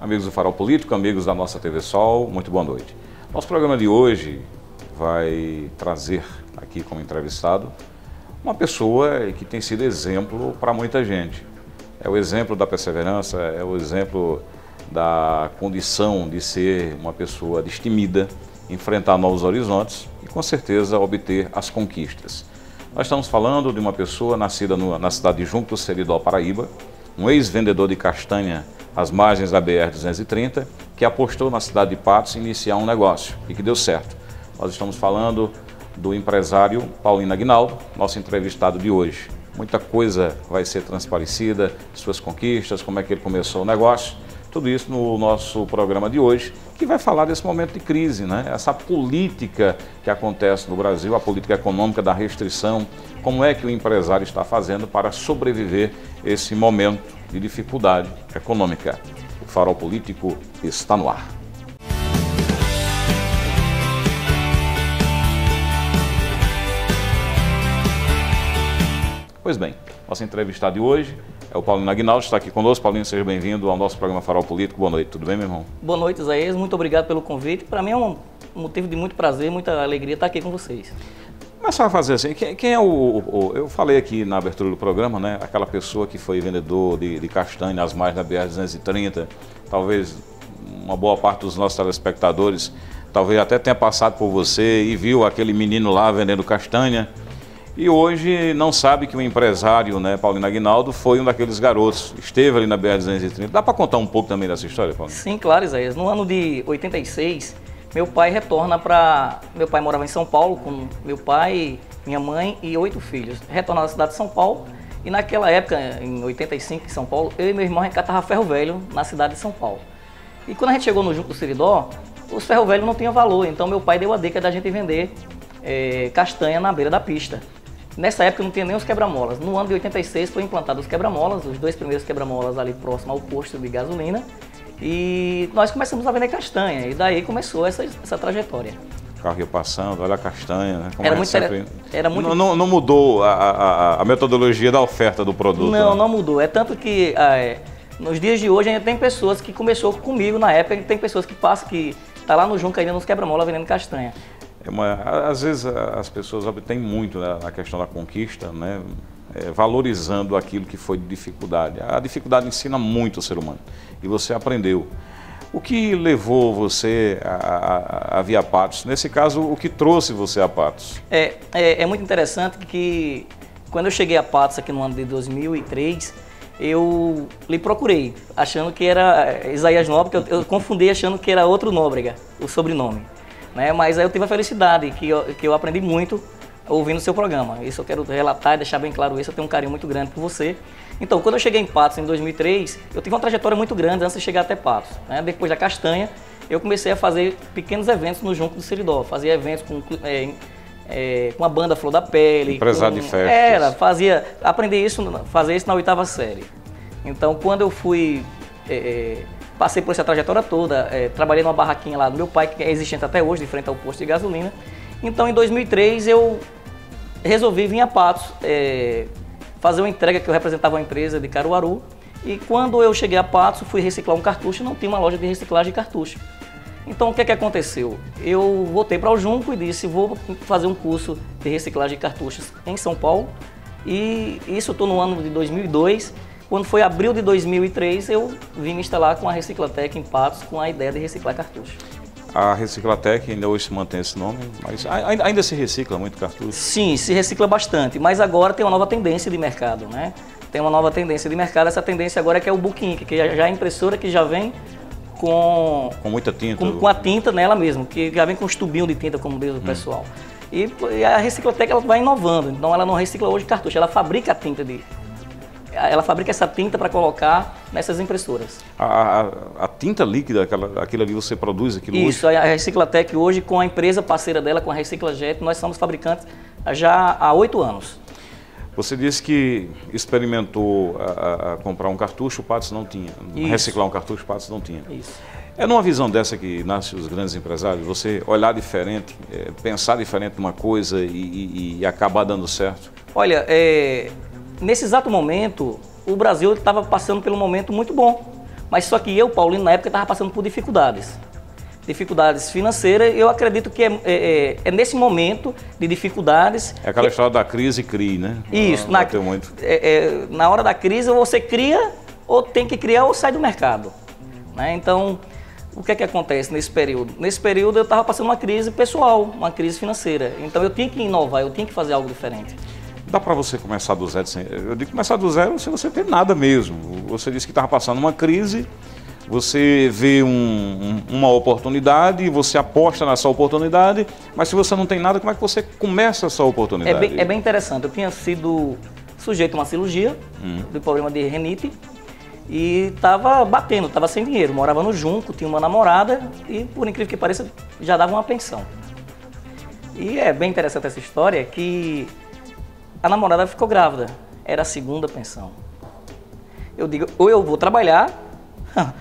Amigos do Farol Político, amigos da nossa TV Sol, muito boa noite. Nosso programa de hoje vai trazer aqui como entrevistado uma pessoa que tem sido exemplo para muita gente. É o exemplo da perseverança, é o exemplo da condição de ser uma pessoa destemida, enfrentar novos horizontes e com certeza obter as conquistas. Nós estamos falando de uma pessoa nascida na cidade de Junco do Seridó, Paraíba, um ex-vendedor de castanha às margens da BR-230, que apostou na cidade de Patos em iniciar um negócio e que deu certo. Nós estamos falando do empresário Paulino Aguinaldo, nosso entrevistado de hoje. Muita coisa vai ser transparecida, suas conquistas, como é que ele começou o negócio, tudo isso no nosso programa de hoje, que vai falar desse momento de crise, né? Essa política que acontece no Brasil, a política econômica da restrição, como é que o empresário está fazendo para sobreviver esse momento de dificuldade econômica. O Farol Político está no ar. Pois bem, nosso entrevistado de hoje é o Paulino Aguinaldo, está aqui conosco. Paulinho, seja bem-vindo ao nosso programa Farol Político. Boa noite, tudo bem, meu irmão? Boa noite, Isaías. Muito obrigado pelo convite. Para mim é um motivo de muito prazer, muita alegria estar aqui com vocês. Começar a fazer assim, quem é eu falei aqui na abertura do programa, né? Aquela pessoa que foi vendedor de castanha às margens da BR-230, talvez uma boa parte dos nossos telespectadores, talvez até tenha passado por você e viu aquele menino lá vendendo castanha. E hoje não sabe que o empresário, né, Paulino Aguinaldo, foi um daqueles garotos, esteve ali na BR-230. Dá para contar um pouco também dessa história, Paulinho? Sim, claro, Isaías. No ano de 86, meu pai retorna para... Meu pai morava em São Paulo com meu pai, minha mãe e 8 filhos. Retorna na cidade de São Paulo e naquela época, em 85, em São Paulo, eu e meu irmão recatava ferro velho na cidade de São Paulo. E quando a gente chegou no Junco do Seridó, os ferro velho não tinham valor, então meu pai deu a dica da gente vender castanha na beira da pista. Nessa época não tinha nem os quebra-molas. No ano de 86 foi implantado os quebra-molas, os 2 primeiros quebra-molas ali próximo ao posto de gasolina. E nós começamos a vender castanha e daí começou essa trajetória. O carro ia passando, olha a castanha, né? Como era muito... Não mudou a metodologia da oferta do produto? Não, né? não mudou. É tanto que nos dias de hoje ainda tem pessoas que começou comigo na época, tem pessoas que passam, que tá lá no Junco ainda nos quebra-mola vendendo castanha. Às vezes as pessoas obtêm muito, né, na questão da conquista, né, valorizando aquilo que foi de dificuldade. A dificuldade ensina muito o ser humano e você aprendeu. O que levou você a vir a Patos? Nesse caso, o que trouxe você a Patos? É muito interessante que quando eu cheguei a Patos aqui no ano de 2003, eu lhe procurei, achando que era Isaías Nóbrega, eu confundi achando que era outro Nóbrega, o sobrenome. Né? Mas aí eu tive a felicidade que eu aprendi muito ouvindo o seu programa. Isso eu quero relatar e deixar bem claro isso, eu tenho um carinho muito grande por você. Então, quando eu cheguei em Patos em 2003, eu tive uma trajetória muito grande antes de chegar até Patos. Né? Depois da castanha, eu comecei a fazer pequenos eventos no Junco do Seridó. Fazia eventos com a banda Flor da Pele. Empresário de festas. Fazer isso na 8ª série. Então, quando eu fui... passei por essa trajetória toda, trabalhei numa barraquinha lá do meu pai, que é existente até hoje, de frente ao posto de gasolina. Então, em 2003, eu resolvi vir a Patos, fazer uma entrega que eu representava uma empresa de Caruaru. E quando eu cheguei a Patos, fui reciclar um cartucho, não tinha uma loja de reciclagem de cartucho. Então, o que aconteceu? Eu voltei para o Junco e disse, vou fazer um curso de reciclagem de cartuchos em São Paulo. E isso eu estou no ano de 2002. Quando foi abril de 2003, eu vim me instalar com a Reciclatec em Patos, com a ideia de reciclar cartucho. A Reciclatec ainda hoje se mantém esse nome, mas ainda se recicla muito cartucho? Sim, se recicla bastante, mas agora tem uma nova tendência de mercado, né? Tem uma nova tendência de mercado, essa tendência agora é que é o Book Ink, que já é a impressora que já vem com muita tinta? Com a tinta nela mesmo, que já vem com os tubinhos de tinta, como diz o pessoal. E a Reciclatec ela vai inovando, então ela não recicla hoje cartucho, ela fabrica a tinta ela fabrica essa tinta para colocar nessas impressoras. A tinta líquida, aquilo ali você produz aquilo hoje? Isso, a Reciclatec hoje, com a empresa parceira dela, com a Reciclajet, nós somos fabricantes já há 8 anos. Você disse que experimentou a comprar um cartucho, o Patos não tinha. Isso. Reciclar um cartucho, o Patos não tinha. Isso. É numa visão dessa que nascem os grandes empresários, você olhar diferente, pensar diferente numa coisa e acabar dando certo? Olha, nesse exato momento, o Brasil estava passando por um momento muito bom, Mas só que eu, Paulino, na época estava passando por dificuldades financeiras. Eu acredito que é nesse momento de dificuldades... É aquela história da crise e CRI, né? Isso. Na hora da crise, ou você cria, ou tem que criar, ou sai do mercado. Né? Então, o que é que acontece nesse período? Nesse período eu estava passando uma crise pessoal, uma crise financeira. Então eu tinha que inovar, eu tinha que fazer algo diferente. Dá para você começar do zero? Eu digo começar do zero sem você ter nada mesmo. Você disse que estava passando uma crise, você vê uma oportunidade, você aposta nessa oportunidade, mas se você não tem nada, como é que você começa essa oportunidade? É bem interessante. Eu tinha sido sujeito a uma cirurgia de problema de renite e estava batendo, estava sem dinheiro. Morava no Junco, tinha uma namorada e, por incrível que pareça, já dava uma pensão. E é bem interessante essa história que a namorada ficou grávida. Era a segunda pensão. Eu digo, ou eu vou trabalhar,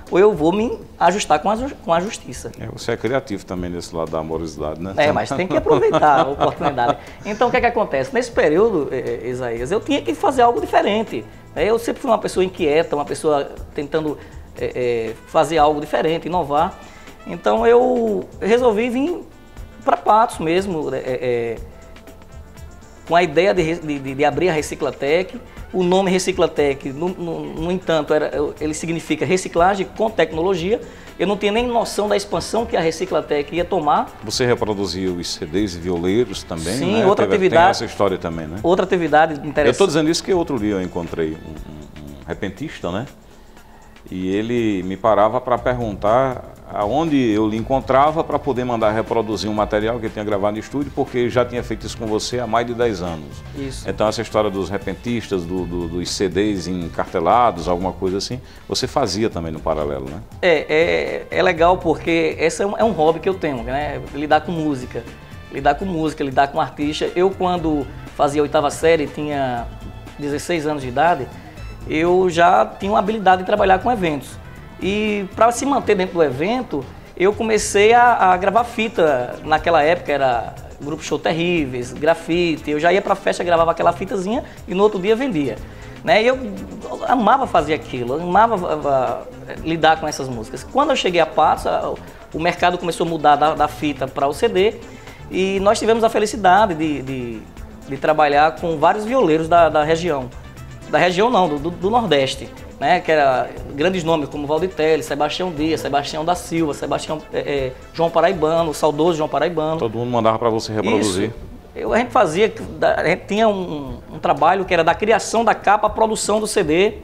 ou eu vou me ajustar com a justiça. Você é criativo também nesse lado da amorosidade, né? Mas tem que aproveitar a oportunidade. Então, o que é que acontece? Nesse período, Isaías, eu tinha que fazer algo diferente. Eu sempre fui uma pessoa inquieta, uma pessoa tentando fazer algo diferente, inovar. Então, eu resolvi vir para Patos mesmo, com a ideia de abrir a Reciclatec. O nome Reciclatec, no entanto, ele significa reciclagem com tecnologia. Eu não tinha nem noção da expansão que a Reciclatec ia tomar. Você reproduziu os CDs e violeiros também, sim, né? Outra atividade. Tem essa história também, né? Outra atividade interessante. Eu estou dizendo isso que outro dia eu encontrei um repentista, né? E ele me parava para perguntar aonde eu lhe encontrava para poder mandar reproduzir um material que ele tinha gravado no estúdio, porque já tinha feito isso com você há mais de 10 anos. Isso. Então essa história dos repentistas, dos CDs encartelados, alguma coisa assim, você fazia também no paralelo, né? É legal porque esse é um hobby que eu tenho, né? Lidar com música, lidar com artista. Eu, quando fazia a 8ª série, tinha 16 anos de idade, eu já tinha uma habilidade de trabalhar com eventos. E para se manter dentro do evento, eu comecei a gravar fita. Naquela época era Grupo Show Terríveis, grafite. Eu já ia para a festa, gravava aquela fitazinha e no outro dia vendia. Né? E eu amava fazer aquilo, eu amava lidar com essas músicas. Quando eu cheguei a Patos, o mercado começou a mudar da fita para o CD e nós tivemos a felicidade de trabalhar com vários violeiros da região. Da região não, do Nordeste, né? Que era grandes nomes como Valditelli, Sebastião Dias, Sebastião da Silva, João Paraibano, o saudoso João Paraibano. Todo mundo mandava para você reproduzir? Isso. A gente tinha um trabalho que era da criação da capa, a produção do CD,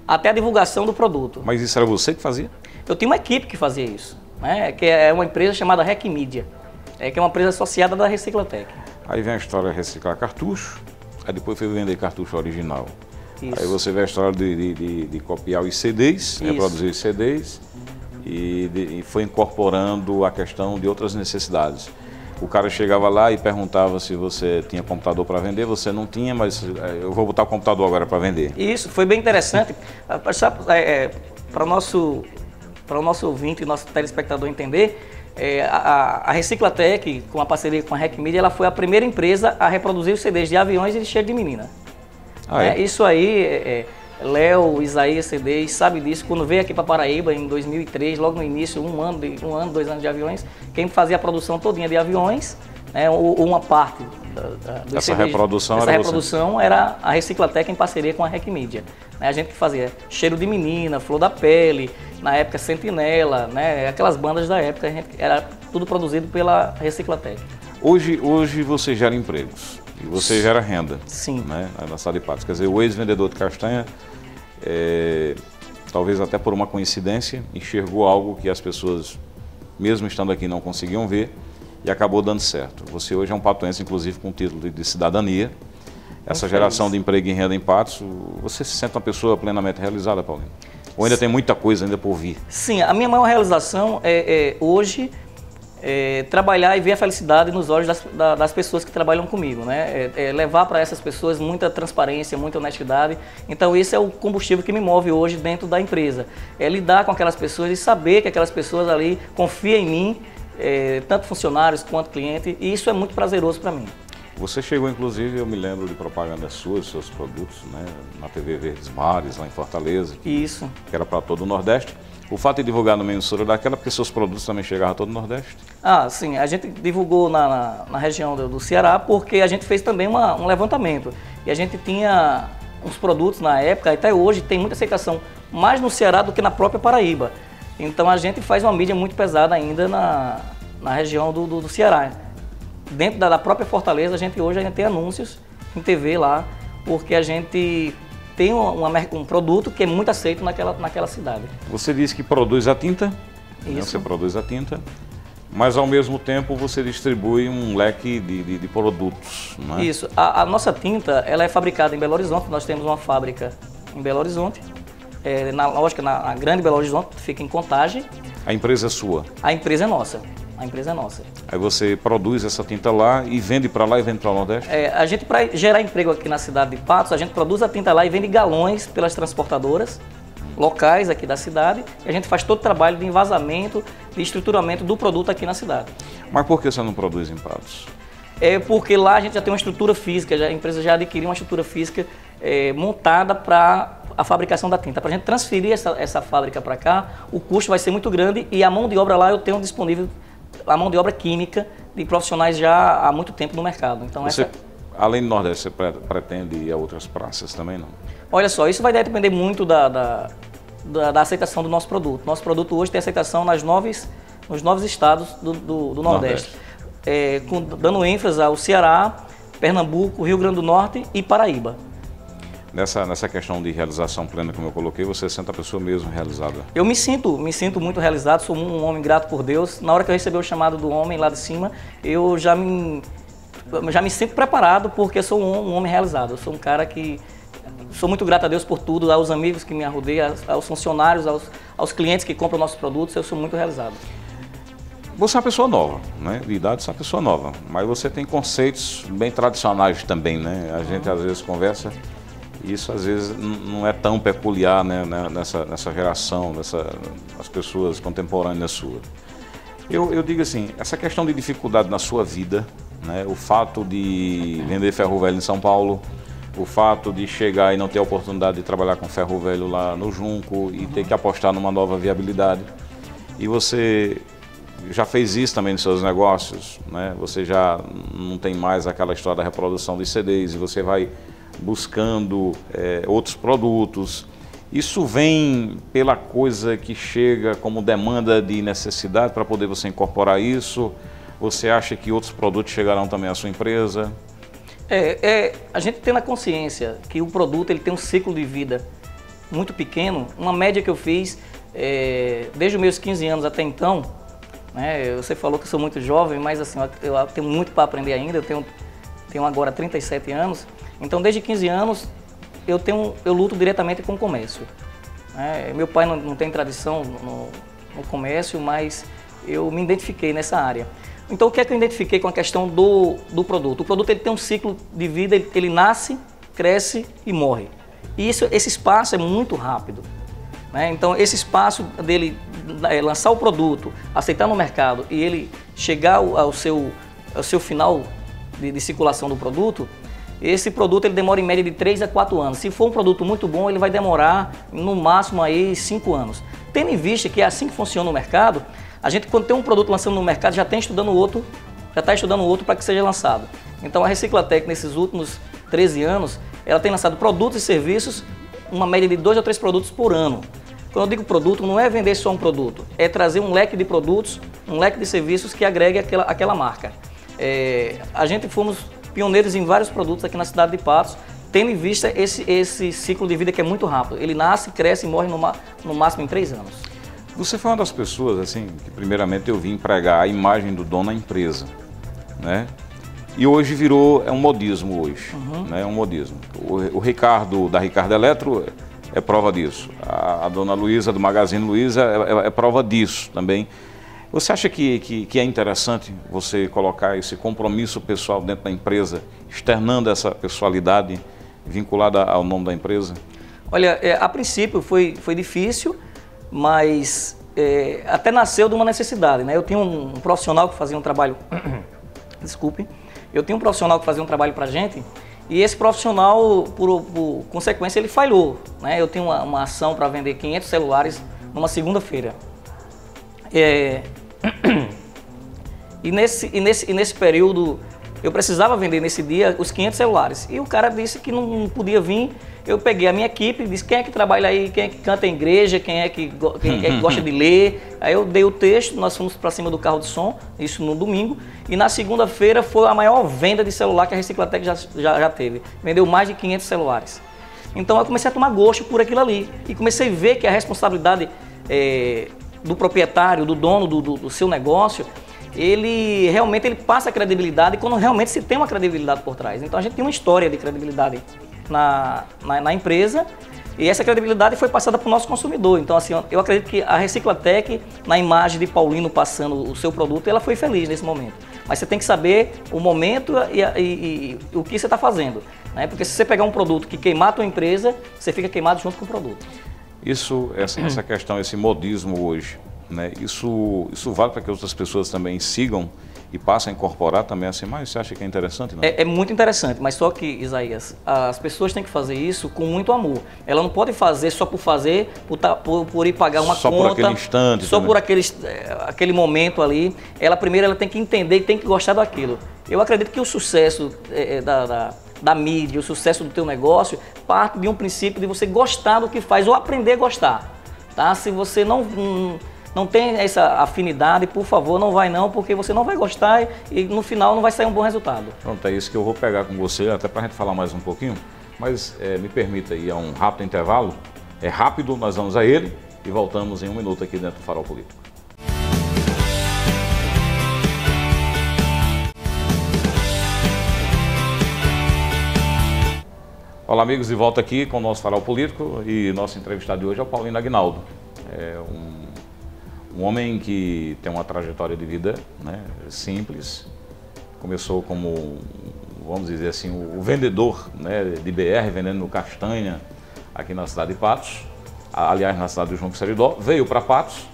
até a divulgação do produto. Mas isso era você que fazia? Eu tinha uma equipe que fazia isso, né? Que é uma empresa chamada Rec Media, que é uma empresa associada da Reciclatec. Aí vem a história de reciclar cartucho, aí depois foi vender cartucho original. Isso. Aí você vê a história de copiar os CDs, reproduzir os CDs e foi incorporando a questão de outras necessidades. O cara chegava lá e perguntava se você tinha computador para vender, você não tinha, mas eu vou botar o computador agora para vender. Isso, foi bem interessante. Para o nosso ouvinte e nosso telespectador entender, a Reciclatec, com a parceria com a Rec Media, ela foi a primeira empresa a reproduzir os CDs de Aviões e de Cheiro de Menina. Isso aí, Léo, Isaías, CDs, sabe disso. Quando veio aqui para Paraíba em 2003, logo no início, 2 anos de Aviões, quem fazia a produção todinha de Aviões, ou uma parte dessa reprodução era a Reciclatec em parceria com a Rec Media. A gente que fazia Cheiro de Menina, Flor da Pele, na época Sentinela, né? Aquelas bandas da época, era tudo produzido pela Reciclatec. Hoje você gera empregos. E você gera renda. Sim. Né, na cidade de Patos. Quer dizer, o ex-vendedor de castanha, talvez até por uma coincidência, enxergou algo que as pessoas, mesmo estando aqui, não conseguiam ver e acabou dando certo. Você hoje é um patuense, inclusive, com título de cidadania. Essa geração de emprego e renda em Patos, você se sente uma pessoa plenamente realizada, Paulinho? Ou ainda tem muita coisa ainda por vir? Sim, a minha maior realização é hoje trabalhar e ver a felicidade nos olhos das pessoas que trabalham comigo, né? Levar para essas pessoas muita transparência, muita honestidade. Então esse é o combustível que me move hoje dentro da empresa. É lidar com aquelas pessoas e saber que aquelas pessoas ali confiam em mim, tanto funcionários quanto cliente, e isso é muito prazeroso para mim. Você chegou, inclusive, eu me lembro de propagandas suas, seus produtos, né, na TV Verdes Mares, lá em Fortaleza. Isso. Que era para todo o Nordeste. O fato de divulgar numa emissora daquela, porque seus produtos também chegavam a todo o Nordeste? Ah, sim. A gente divulgou na região do Ceará porque a gente fez também um levantamento. E a gente tinha uns produtos na época, até hoje, tem muita aceitação mais no Ceará do que na própria Paraíba. Então a gente faz uma mídia muito pesada ainda na região do Ceará. Dentro da própria Fortaleza, hoje a gente tem anúncios em TV lá, porque a gente tem um produto que é muito aceito naquela cidade. Você disse que produz a tinta, isso. Né? Você produz a tinta, mas ao mesmo tempo você distribui um leque de produtos, né? Isso. A nossa tinta, ela é fabricada em Belo Horizonte, nós temos uma fábrica em Belo Horizonte, na Grande Belo Horizonte, fica em Contagem. A empresa é sua? A empresa é nossa. A empresa é nossa. Aí você produz essa tinta lá e vende para lá e vende para o Nordeste? A gente, para gerar emprego aqui na cidade de Patos, a gente produz a tinta lá e vende galões pelas transportadoras locais aqui da cidade. E a gente faz todo o trabalho de envasamento, de estruturamento do produto aqui na cidade. Mas por que você não produz em Patos? É porque lá a gente já tem uma estrutura física, a empresa já adquiriu uma estrutura física montada para a fabricação da tinta. Para a gente transferir essa fábrica para cá, o custo vai ser muito grande e a mão de obra lá eu tenho disponível, a mão de obra química de profissionais já há muito tempo no mercado. Então, além do Nordeste, você pretende ir a outras praças também, não? Olha só, isso vai depender muito da aceitação do nosso produto. Nosso produto hoje tem aceitação nos 9 estados do Nordeste. Dando ênfase ao Ceará, Pernambuco, Rio Grande do Norte e Paraíba. Nessa questão de realização plena, como eu coloquei, você sente a pessoa mesmo realizada? Eu me sinto muito realizado, sou um homem grato por Deus. Na hora que eu recebi o chamado do homem lá de cima, eu já me sinto preparado porque sou um homem realizado. Eu sou um cara que sou muito grato a Deus por tudo, aos amigos que me arrodeiam, aos funcionários, aos clientes que compram nossos produtos, eu sou muito realizado. Você é uma pessoa nova, né? De idade você é uma pessoa nova, mas você tem conceitos bem tradicionais também, né? A gente às vezes conversa, isso às vezes não é tão peculiar, né? nessa geração, as pessoas contemporâneas suas. Eu digo assim, essa questão de dificuldade na sua vida, né? O fato de vender ferro velho em São Paulo, o fato de chegar e não ter a oportunidade de trabalhar com ferro velho lá no Junco e ter que apostar numa nova viabilidade. E você já fez isso também nos seus negócios, né? Você já não tem mais aquela história da reprodução de CDs e você vai buscando outros produtos. Isso vem pela coisa que chega como demanda de necessidade para poder você incorporar isso? Você acha que outros produtos chegarão também à sua empresa? A gente tem na consciência que o produto ele tem um ciclo de vida muito pequeno. Uma média que eu fiz desde os meus 15 anos até então, né, você falou que eu sou muito jovem, mas assim, eu tenho muito para aprender ainda, eu tenho agora 37 anos, então desde 15 anos eu luto diretamente com o comércio. Meu pai não tem tradição no comércio, mas eu me identifiquei nessa área. Então o que é que eu identifiquei com a questão do produto? O produto ele tem um ciclo de vida, ele nasce, cresce e morre. E esse espaço é muito rápido. Então esse espaço dele lançar o produto, aceitar no mercado e ele chegar ao seu final de circulação do produto, esse produto ele demora em média de 3 a 4 anos. Se for um produto muito bom, ele vai demorar no máximo aí 5 anos. Tendo em vista que é assim que funciona o mercado, a gente quando tem um produto lançando no mercado já está estudando outro para que seja lançado. Então a Reciclatec nesses últimos 13 anos, ela tem lançado produtos e serviços, uma média de 2 a 3 produtos por ano. Quando eu digo produto, não é vender só um produto, é trazer um leque de produtos, um leque de serviços que agregue aquela marca. A gente fomos pioneiros em vários produtos aqui na cidade de Patos, tendo em vista esse ciclo de vida que é muito rápido. Ele nasce, cresce e morre no máximo em 3 anos. Você foi uma das pessoas, assim, que primeiramente eu vi empregar a imagem do dono da empresa, né? E hoje virou, um modismo hoje, né? É um modismo. O Ricardo, da Ricardo Eletro, é prova disso. A dona Luísa, do Magazine Luiza, é prova disso também. Você acha que é interessante você colocar esse compromisso pessoal dentro da empresa, externando essa pessoalidade vinculada ao nome da empresa? Olha, a princípio foi difícil, mas até nasceu de uma necessidade, né? Eu tinha um profissional que fazia um trabalho, desculpe, Eu tinha um profissional que fazia um trabalho para a gente e esse profissional, por consequência, ele falhou, né? Eu tinha uma ação para vender 500 celulares numa segunda-feira. E nesse período, eu precisava vender nesse dia os 500 celulares. E o cara disse que não podia vir. Eu peguei a minha equipe, disse quem é que trabalha aí, quem é que canta em igreja, quem é que gosta de ler. Aí eu dei o texto, nós fomos para cima do carro de som, isso no domingo. E na segunda-feira foi a maior venda de celular que a Reciclatec já teve. Vendeu mais de 500 celulares. Então eu comecei a tomar gosto por aquilo ali. E comecei a ver que a responsabilidade do proprietário, do dono do seu negócio, ele realmente passa a credibilidade quando realmente se tem uma credibilidade por trás. Então a gente tem uma história de credibilidade na empresa e essa credibilidade foi passada para o nosso consumidor. Então assim, eu acredito que a Reciclatec, na imagem de Paulino passando o seu produto, ela foi feliz nesse momento. Mas você tem que saber o momento e o que você está fazendo, né? Porque se você pegar um produto que queimar a tua empresa, você fica queimado junto com o produto. Essa questão, esse modismo hoje, né? Isso vale para que outras pessoas também sigam e passem a incorporar também assim, mas você acha que é interessante? Não? É muito interessante, mas só que, Isaías, as pessoas têm que fazer isso com muito amor. Ela não pode fazer só por fazer, por ir pagar uma só conta. Só por aquele instante. Só também. por aquele momento ali. Primeiro ela tem que entender e tem que gostar daquilo. Eu acredito que o sucesso da mídia, o sucesso do teu negócio, parte de um princípio de você gostar do que faz ou aprender a gostar. Tá? Se você não tem essa afinidade, por favor, não vai não, porque você não vai gostar e no final não vai sair um bom resultado. Pronto, é isso que eu vou pegar com você, até para a gente falar mais um pouquinho, mas me permita ir a um rápido intervalo. É rápido, nós vamos a ele e voltamos em um minuto aqui dentro do Farol Político. Olá amigos, de volta aqui com o nosso Farol Político e nosso entrevistado de hoje é o Paulino Aguinaldo. É um homem que tem uma trajetória de vida, né, simples. Começou como, vamos dizer assim, o vendedor, né, de BR, vendendo castanha aqui na cidade de Patos. Aliás, na cidade do João Seridó. Veio para Patos,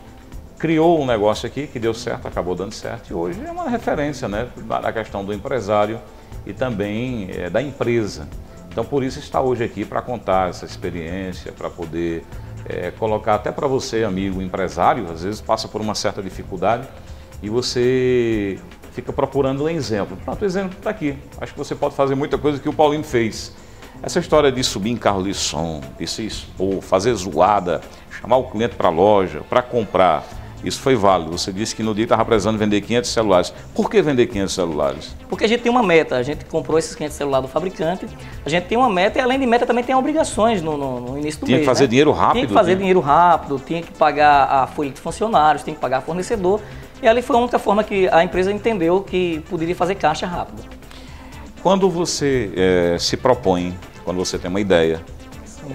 criou um negócio aqui que deu certo, acabou dando certo. E hoje é uma referência, né, da questão do empresário e também da empresa. Então, por isso está hoje aqui para contar essa experiência, para poder colocar até para você, amigo empresário, às vezes passa por uma certa dificuldade e você fica procurando um exemplo. Pronto, o exemplo está aqui. Acho que você pode fazer muita coisa que o Paulino fez. Essa história de subir em carro de som, de se expor, fazer zoada, chamar o cliente para a loja, para comprar, isso foi válido. Você disse que no dia estava precisando vender 500 celulares. Por que vender 500 celulares? Porque a gente tem uma meta, a gente comprou esses 500 celulares do fabricante, a gente tem uma meta e além de meta também tem obrigações no início do mês. Tinha que fazer dinheiro rápido? Tinha que fazer dinheiro rápido, tinha que pagar a folha de funcionários, tinha que pagar fornecedor. E ali foi a única forma que a empresa entendeu que poderia fazer caixa rápido. Quando você se propõe, quando você tem uma ideia,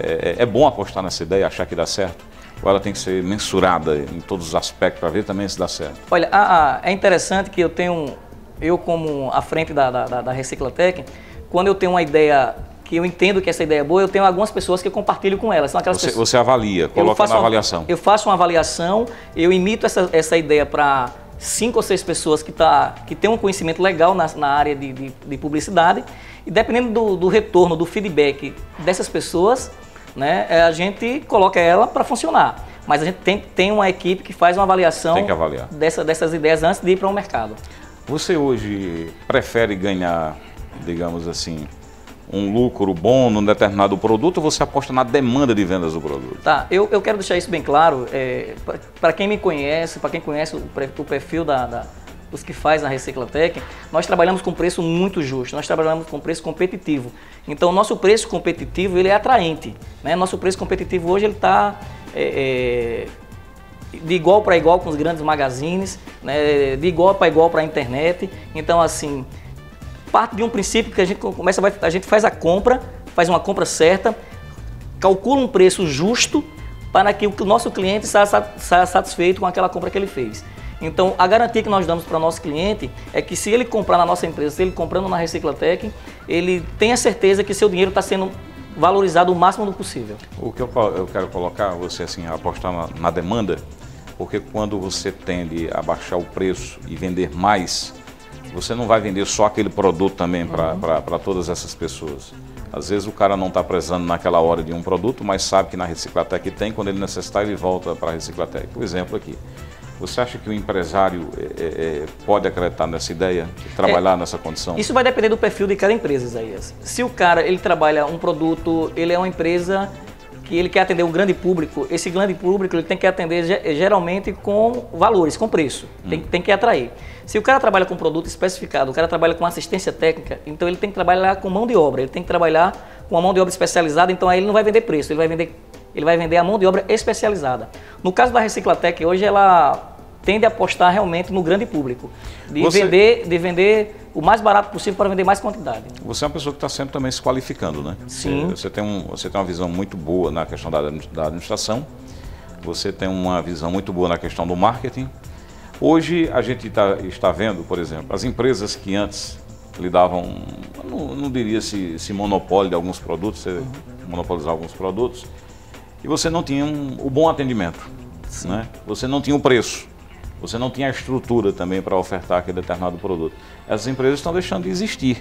é bom apostar nessa ideia, achar que dá certo? Ou ela tem que ser mensurada em todos os aspectos para ver também se dá certo? Olha, é interessante que eu como à frente da Reciclatec, quando eu tenho uma ideia que eu entendo que essa ideia é boa, eu tenho algumas pessoas que eu compartilho com elas. São aquelas pessoas... Você avalia, coloca na avaliação. Eu faço uma avaliação, eu imito essa ideia para 5 ou 6 pessoas que têm um conhecimento legal na área de publicidade e dependendo do retorno, do feedback dessas pessoas, né, a gente coloca ela para funcionar. Mas a gente tem uma equipe que faz uma avaliação dessas ideias antes de ir para o mercado. Você hoje prefere ganhar, digamos assim, um lucro bom num determinado produto ou você aposta na demanda de vendas do produto? Tá, eu quero deixar isso bem claro. Para quem me conhece, para quem conhece o perfil dos que faz na Reciclatec, nós trabalhamos com preço muito justo, nós trabalhamos com preço competitivo. Então, o nosso preço competitivo ele é atraente, né? Nosso preço competitivo hoje ele está de igual para igual com os grandes magazines, né? De igual para a internet. Então, assim, parte de um princípio que a gente faz a compra, faz uma compra certa, calcula um preço justo para que o nosso cliente saia satisfeito com aquela compra que ele fez. Então, a garantia que nós damos para o nosso cliente é que se ele comprar na nossa empresa, se ele comprando na Reciclatec, ele tenha certeza que seu dinheiro está sendo valorizado o máximo do possível. O que eu quero colocar, você assim, apostar na demanda, porque quando você tende a baixar o preço e vender mais, Você não vai vender só aquele produto também para todas essas pessoas. Às vezes o cara não está prezando naquela hora de um produto, mas sabe que na Reciclatec tem, quando ele necessitar ele volta para a Reciclatec. Por exemplo aqui, você acha que o empresário pode acreditar nessa ideia, de trabalhar nessa condição? Isso vai depender do perfil de cada empresa, Isaías. Se o cara ele trabalha um produto, ele é uma empresa que ele quer atender um grande público, esse grande público ele tem que atender geralmente com valores, com preço, tem que atrair. Se o cara trabalha com produto especificado, o cara trabalha com assistência técnica, então ele tem que trabalhar com mão de obra, ele tem que trabalhar com uma mão de obra especializada, então aí ele não vai vender preço, ele vai vender a mão de obra especializada. No caso da Reciclatec, hoje ela tende a apostar realmente no grande público, de vender o mais barato possível para vender mais quantidade. Você é uma pessoa que está sempre também se qualificando, né? Sim. Você tem uma visão muito boa na questão da administração, você tem uma visão muito boa na questão do marketing. Hoje a gente está vendo, por exemplo, as empresas que antes lidavam, não diria se monopólio de alguns produtos, monopolizar alguns produtos, e você não tinha o bom atendimento, né? Você não tinha o preço. Você não tinha a estrutura também para ofertar aquele determinado produto. Essas empresas estão deixando de existir.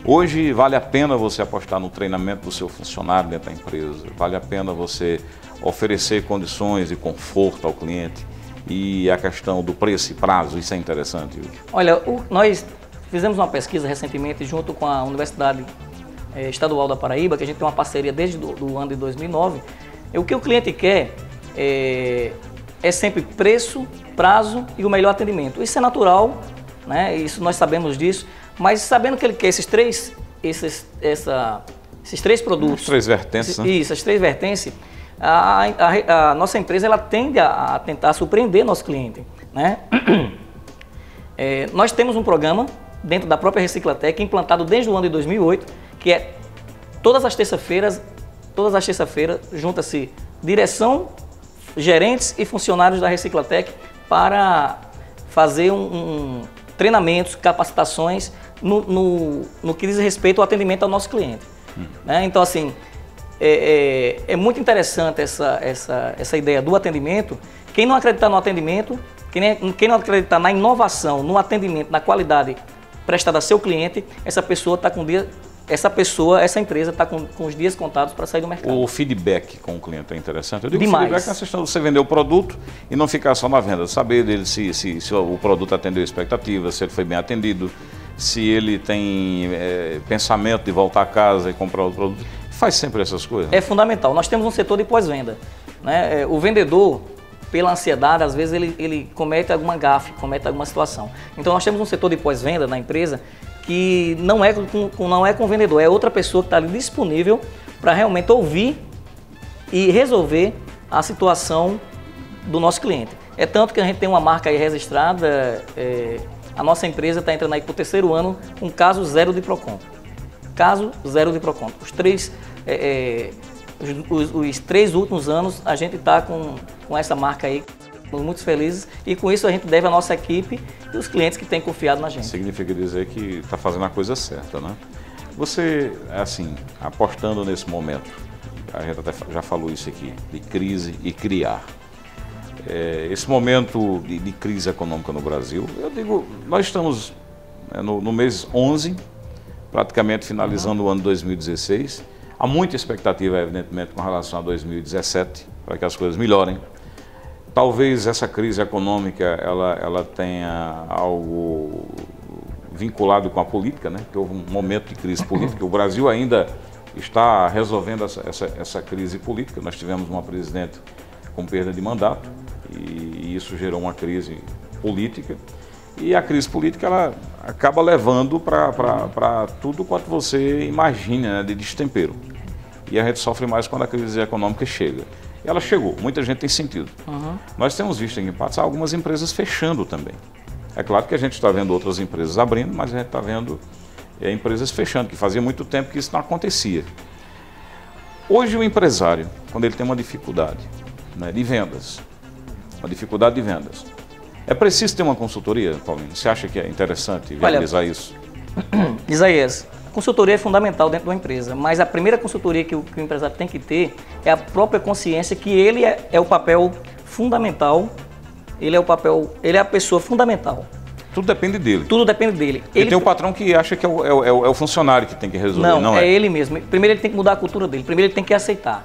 Hoje vale a pena você apostar no treinamento do seu funcionário dentro da empresa, vale a pena você oferecer condições de conforto ao cliente e a questão do preço e prazo, isso é interessante. Olha, nós fizemos uma pesquisa recentemente junto com a Universidade Estadual da Paraíba, que a gente tem uma parceria desde o ano de 2009. O que o cliente quer é sempre preço, prazo e o melhor atendimento. Isso é natural, né? Isso nós sabemos disso, mas sabendo que ele quer esses três produtos, as três vertentes, né? Isso, as três vertentes, a nossa empresa ela tende a tentar surpreender nosso cliente, né? Nós temos um programa dentro da própria Reciclatec, implantado desde o ano de 2008, que é todas as terças-feiras junta-se direção, gerentes e funcionários da Reciclatec para fazer treinamentos, capacitações no que diz respeito ao atendimento ao nosso cliente. Né? Então, assim, é muito interessante essa ideia do atendimento. Quem não acreditar no atendimento, quem não acreditar na inovação, no atendimento, na qualidade prestada a seu cliente, essa empresa está com os dias contados para sair do mercado. O feedback com o cliente é interessante. Eu digo Demais. Feedback na questão de você vender o produto e não ficar só na venda. Saber dele se o produto atendeu a expectativa, se ele foi bem atendido, se ele tem pensamento de voltar a casa e comprar outro produto. Faz sempre essas coisas. É fundamental. Nós temos um setor de pós-venda, né? O vendedor, pela ansiedade, às vezes ele comete alguma gafe, comete alguma situação. Então nós temos um setor de pós-venda na empresa que não é com o vendedor, é outra pessoa que está ali disponível para realmente ouvir e resolver a situação do nosso cliente. É tanto que a gente tem uma marca aí registrada, a nossa empresa está entrando aí para o 3º ano com caso zero de PROCON. Caso zero de PROCON. Os 3 últimos anos a gente está com essa marca aí, muito felizes, e com isso a gente deve a nossa equipe e os clientes que têm confiado na gente. Significa dizer que está fazendo a coisa certa, né? Você, assim, apostando nesse momento, a gente até já falou isso aqui, de crise e criar. Esse momento de crise econômica no Brasil, eu digo, nós estamos no mês 11, praticamente finalizando o ano 2016. Há muita expectativa, evidentemente, com relação a 2017, para que as coisas melhorem. Talvez essa crise econômica ela tenha algo vinculado com a política, né? Que houve um momento de crise política. O Brasil ainda está resolvendo essa crise política. Nós tivemos uma presidente com perda de mandato e isso gerou uma crise política. E a crise política ela acaba levando para tudo quanto você imagina, né, de destempero. E a gente sofre mais quando a crise econômica chega. E ela chegou, muita gente tem sentido. Nós temos visto em Patos algumas empresas fechando também. É claro que a gente está vendo outras empresas abrindo, mas a gente está vendo empresas fechando, que fazia muito tempo que isso não acontecia. Hoje o empresário, quando ele tem uma dificuldade, né, de vendas, é preciso ter uma consultoria, Paulinho? Você acha que é interessante viabilizar isso? Isaías, consultoria é fundamental dentro de uma empresa, mas a primeira consultoria que o empresário tem que ter é a própria consciência que ele é o papel fundamental, ele é a pessoa fundamental. Tudo depende dele. Tudo depende dele. Ele tem um patrão que acha que é o funcionário que tem que resolver, não é? É ele mesmo. Primeiro ele tem que mudar a cultura dele, primeiro ele tem que aceitar.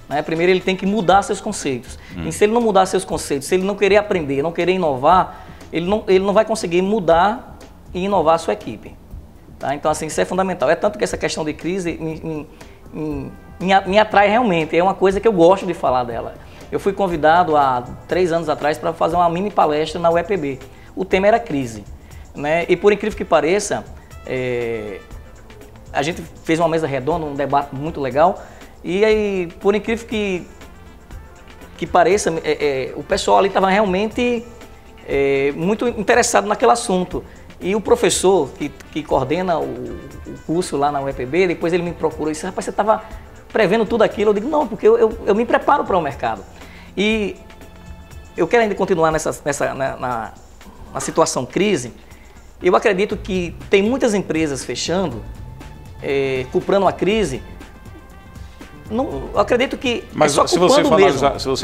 Né? Primeiro ele tem que mudar seus conceitos. E se ele não mudar seus conceitos, se ele não querer aprender, não querer inovar, ele não vai conseguir mudar e inovar a sua equipe. Tá? Então, assim, isso é fundamental. É tanto que essa questão de crise me atrai realmente, é uma coisa que eu gosto de falar dela. Eu fui convidado há 3 anos atrás para fazer uma mini palestra na UEPB. O tema era crise. Né? E por incrível que pareça, a gente fez uma mesa redonda, um debate muito legal, e aí, por incrível que pareça, o pessoal ali estava realmente muito interessado naquele assunto. E o professor que coordena o curso lá na UEPB, depois ele me procurou e disse: rapaz, você estava prevendo tudo aquilo? Eu digo: não, porque eu me preparo para o mercado. E eu quero ainda continuar na situação crise. Eu acredito que tem muitas empresas fechando, culpando a crise. Não, eu acredito que mas só se você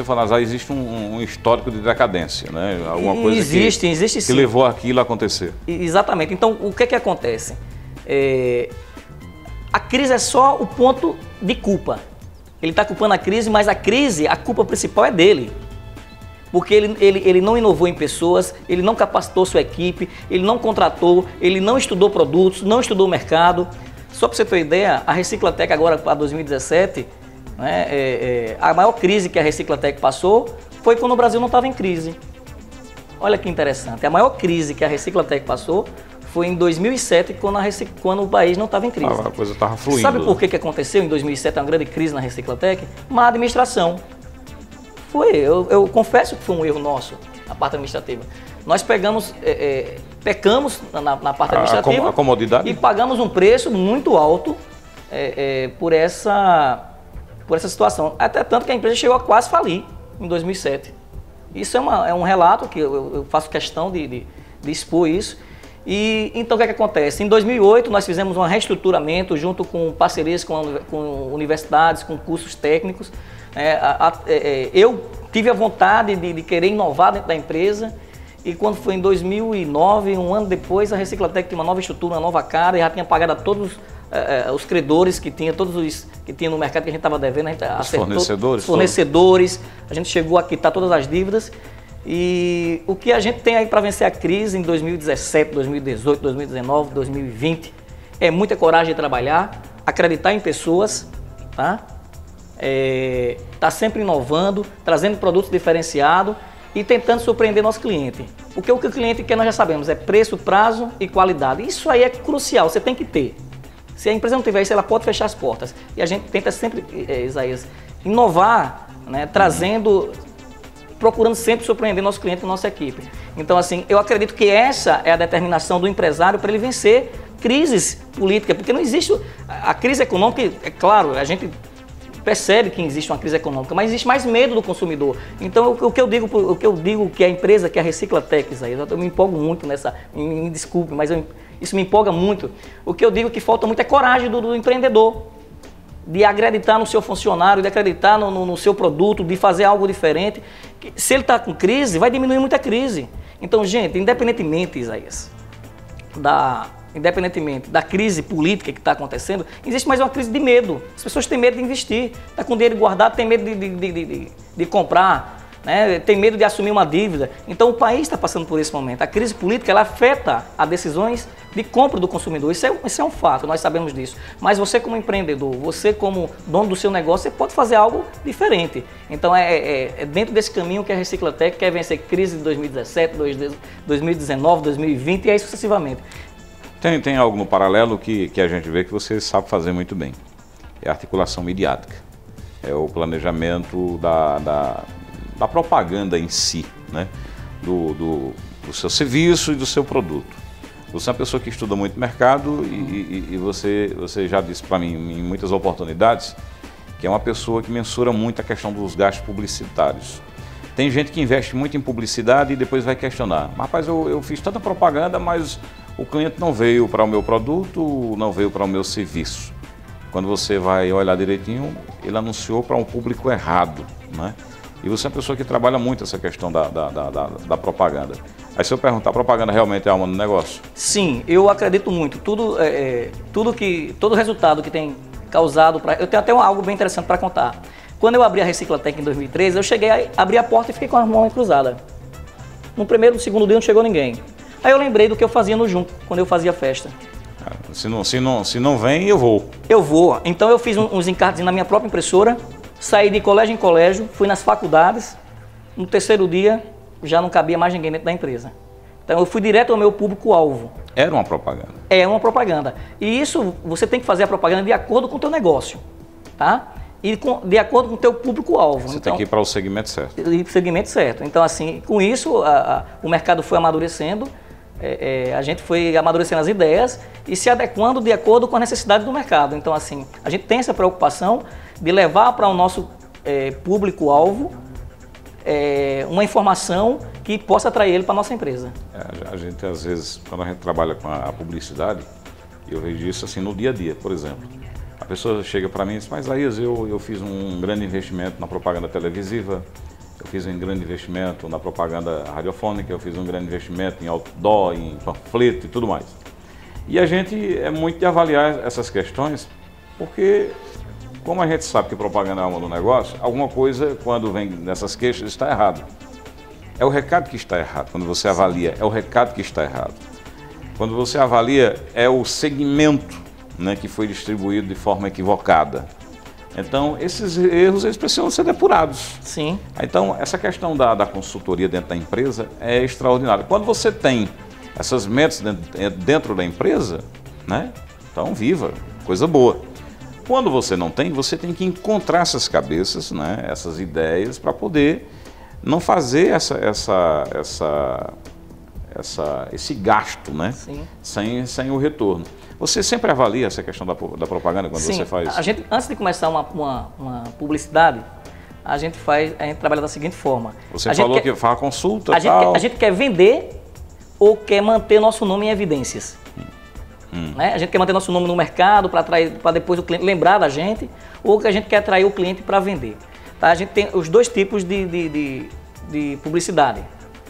for analisar, existe um histórico de decadência, né? Alguma coisa existe que levou aquilo a acontecer. Exatamente. Então, o que acontece? A crise é só o ponto de culpa. Ele está culpando a crise, mas a culpa principal é dele. Porque ele não inovou em pessoas, ele não capacitou sua equipe, ele não contratou, ele não estudou produtos, não estudou o mercado. Só para você ter uma ideia, a Reciclatec agora para 2017, né, a maior crise que a Reciclatec passou foi quando o Brasil não estava em crise. Olha que interessante, a maior crise que a Reciclatec passou foi em 2007, quando o país não estava em crise. A coisa estava fluindo. Sabe por que aconteceu em 2007 uma grande crise na Reciclatec? Má administração. Eu confesso que foi um erro nosso, a parte administrativa. Nós pecamos na parte administrativa a comodidade. E pagamos um preço muito alto por essa situação. Até tanto que a empresa chegou a quase falir em 2007. Isso é um relato que eu faço questão de expor isso. E então o que acontece? Em 2008 nós fizemos um reestruturamento junto com parcerias com universidades, com cursos técnicos. Eu tive a vontade de querer inovar dentro da empresa. E quando foi em 2009, um ano depois, a Reciclatec tinha uma nova estrutura, uma nova cara, e já tinha pagado a todos os credores que tinha, todos os que tinha no mercado que a gente estava devendo, a gente acertou, fornecedores, a gente chegou a quitar todas as dívidas. E o que a gente tem aí para vencer a crise em 2017, 2018, 2019, 2020 é muita coragem de trabalhar, acreditar em pessoas, tá? Tá sempre inovando, trazendo produtos diferenciados e tentando surpreender nosso cliente. Porque o que o cliente quer nós já sabemos, é preço, prazo e qualidade. Isso aí é crucial, você tem que ter. Se a empresa não tiver isso, ela pode fechar as portas. E a gente tenta sempre, Isaías, inovar, né, procurando sempre surpreender nosso cliente e nossa equipe. Então, assim, eu acredito que essa é a determinação do empresário para ele vencer crises políticas, porque não existe a crise econômica, é claro, a gente percebe que existe uma crise econômica, mas existe mais medo do consumidor. Então, o que eu digo que a empresa, que a Reciclatec, eu me empolgo muito nessa, me desculpe, mas isso me empolga muito. O que eu digo que falta muito é coragem do empreendedor, de acreditar no seu funcionário, de acreditar no seu produto, de fazer algo diferente. Se ele está com crise, vai diminuir muita crise. Então, gente, independentemente, Isaías, independentemente da crise política que está acontecendo, existe mais uma crise de medo. As pessoas têm medo de investir, está com dinheiro guardado, tem medo de comprar, né? Tem medo de assumir uma dívida. Então o país está passando por esse momento. A crise política ela afeta as decisões de compra do consumidor. Isso é um fato, nós sabemos disso. Mas você como empreendedor, você como dono do seu negócio, você pode fazer algo diferente. Então é dentro desse caminho que a Reciclatec quer vencer crise de 2017, 2019, 2020 e aí sucessivamente. Tem algo no paralelo que a gente vê que você sabe fazer muito bem. É a articulação midiática. É o planejamento da propaganda em si, né? Do seu serviço e do seu produto. Você é uma pessoa que estuda muito mercado e você já disse para mim em muitas oportunidades que é uma pessoa que mensura muito a questão dos gastos publicitários. Tem gente que investe muito em publicidade e depois vai questionar. Mas, rapaz, eu fiz tanta propaganda, mas o cliente não veio para o meu produto, não veio para o meu serviço. Quando você vai olhar direitinho, ele anunciou para um público errado, né? E você é uma pessoa que trabalha muito essa questão da propaganda. Aí se eu perguntar, a propaganda realmente é a alma do negócio? Sim, eu acredito muito. Todo resultado que tem causado... Eu tenho até algo bem interessante para contar. Quando eu abri a Reciclatec em 2013, eu cheguei a abrir a porta e fiquei com a mão cruzada. No primeiro, no segundo dia não chegou ninguém. Aí eu lembrei do que eu fazia no Junco, quando eu fazia festa. Se não vem, eu vou. Eu vou. Então eu fiz uns encartes na minha própria impressora, saí de colégio em colégio, fui nas faculdades. No terceiro dia, já não cabia mais ninguém dentro da empresa. Então eu fui direto ao meu público-alvo. Era uma propaganda. É uma propaganda. E isso, você tem que fazer a propaganda de acordo com o teu negócio, tá? E de acordo com o teu público-alvo. Você tem que ir para o segmento certo. Ir para o segmento certo. Então, assim, com isso, o mercado foi amadurecendo, a gente foi amadurecendo as ideias e se adequando de acordo com a necessidade do mercado. Então, assim, a gente tem essa preocupação de levar para o nosso público-alvo uma informação que possa atrair ele para a nossa empresa. A gente, às vezes, quando a gente trabalha com a publicidade, eu vejo isso assim no dia a dia, por exemplo. A pessoa chega para mim e diz, mas Isaías, eu fiz um grande investimento na propaganda televisiva, eu fiz um grande investimento na propaganda radiofônica, eu fiz um grande investimento em outdoor, em panfleto e tudo mais. E a gente é muito de avaliar essas questões, porque como a gente sabe que propaganda é a alma do negócio, alguma coisa, quando vem nessas queixas, está errado. É o recado que está errado. Quando você avalia, é o recado que está errado. Quando você avalia, é o segmento, né, que foi distribuído de forma equivocada. Então, esses erros eles precisam ser depurados. Sim. Então, essa questão da consultoria dentro da empresa é extraordinária. Quando você tem essas metas dentro da empresa, né, então viva, coisa boa. Quando você não tem, você tem que encontrar essas cabeças, né, essas ideias, para poder não fazer esse gasto, né, sem o retorno. Você sempre avalia essa questão da propaganda quando você faz? A gente, antes de começar uma publicidade, a gente trabalha da seguinte forma. Você falou que faz consulta, a gente quer vender ou quer manter nosso nome em evidências. Né? A gente quer manter nosso nome no mercado para depois o cliente lembrar da gente, ou que a gente quer atrair o cliente para vender. Tá? A gente tem os dois tipos de publicidade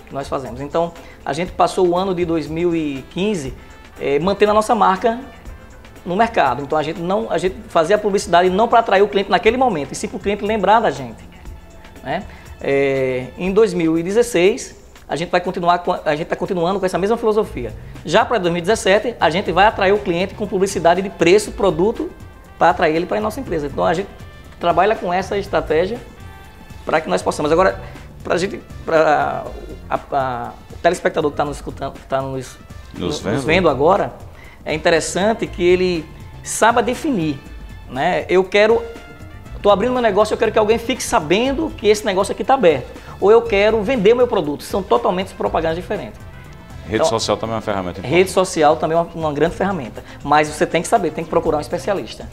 que nós fazemos. Então, a gente passou o ano de 2015 mantendo a nossa marca no mercado. Então, a gente fazia a publicidade não para atrair o cliente naquele momento, e sim para o cliente lembrar da gente. Né? Em 2016, a gente está continuando com essa mesma filosofia. Já para 2017, a gente vai atrair o cliente com publicidade de preço, produto, para atrair ele para a nossa empresa. Então, a gente trabalha com essa estratégia para que nós possamos. Agora, para o telespectador que está nos escutando, está nos vendo agora, é interessante que ele saiba definir. Né? Estou abrindo meu negócio, eu quero que alguém fique sabendo que esse negócio aqui está aberto. Ou eu quero vender o meu produto. São totalmente propagandas diferentes. Rede social também é uma ferramenta importante. Rede social também é uma grande ferramenta. Mas você tem que saber, tem que procurar um especialista.